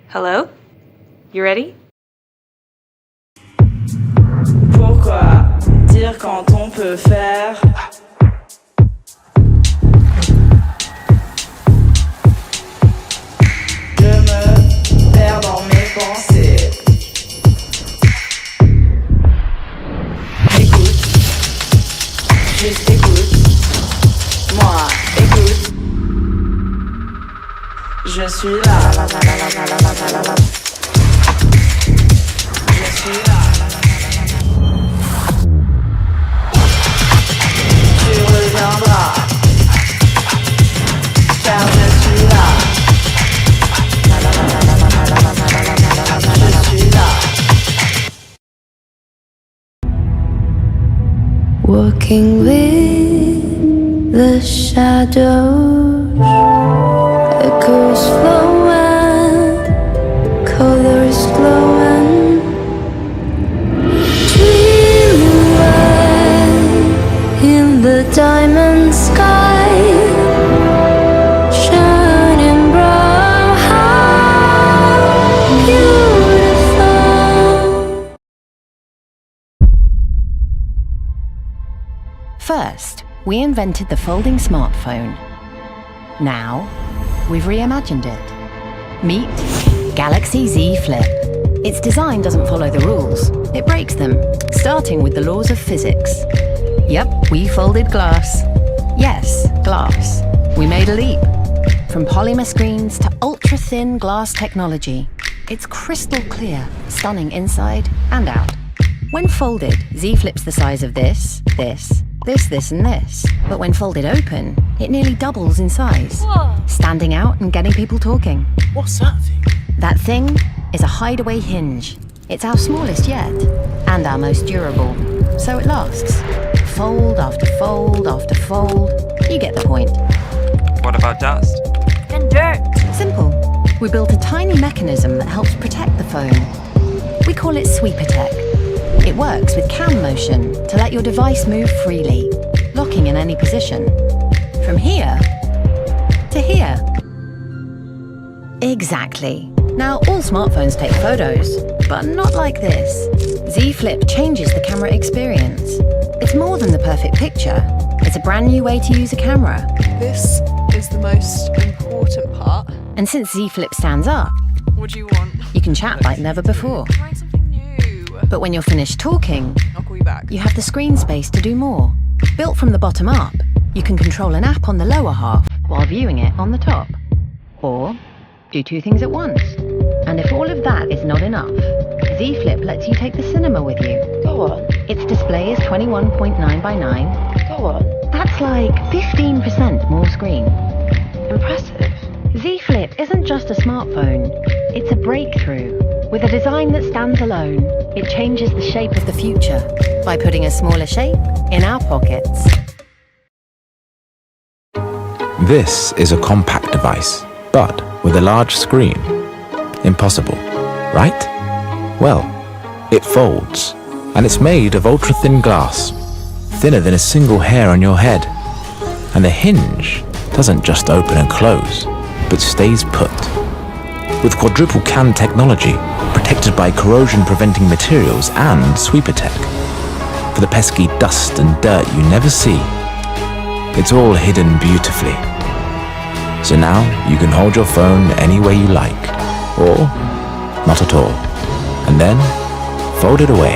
Hello? You ready? Pourquoi dire quand on peut faire? Je me perds dans mes pensées. Écoute, juste écoute. Moi, écoute. Je suis là. Je suis là. Tu reviendras, car je suis là. Je suis là. Walking with the shadows, echoes flowing, colors glowing, dream away in the diamond sky, shining bright, beautiful. First, we invented the folding smartphone. Now, we've reimagined it. Meet Galaxy Z Flip. Its design doesn't follow the rules. It breaks them, starting with the laws of physics. Yep, we folded glass. Yes, glass. We made a leap. From polymer screens to ultra-thin glass technology. It's crystal clear, stunning inside and out. When folded, Z Flip's the size of this, and this. But when folded open, it nearly doubles in size. Whoa. Standing out and getting people talking. What's that thing? That thing is a hideaway hinge. It's our smallest yet, and our most durable, so it lasts. Fold after fold after fold. You get the point. What about dust? And dirt. Simple. We built a tiny mechanism that helps protect the phone. We call it Sweeper Tech. It works with cam motion to let your device move freely, locking in any position. From here to here. Exactly. Now all smartphones take photos, but not like this. Z Flip changes the camera experience. It's more than the perfect picture. It's a brand new way to use a camera. This is the most important part. And since Z Flip stands up, What do you want? you can chat like never before. Try something new. But when you're finished talking, I'll call you back. you have the screen space to do more. Built from the bottom up, you can control an app on the lower half while viewing it on the top. Or do two things at once. And if all of that is not enough, Z Flip lets you take the cinema with you. Go on, Its display is 21.9 by 9. go on. That's like 15% more screen. Impressive. Z Flip isn't just a smartphone, it's a breakthrough. With a design that stands alone, it changes the shape of the future by putting a smaller shape in our pockets. This is a compact device, but with a large screen. Impossible, right? Well, it folds, and it's made of ultra-thin glass, thinner than a single hair on your head. And the hinge doesn't just open and close, but stays put. With quadruple CAN technology, protected by corrosion-preventing materials and Sweeper Tech. For the pesky dust and dirt you never see, it's all hidden beautifully. So now you can hold your phone any way you like, or not at all, and then fold it away.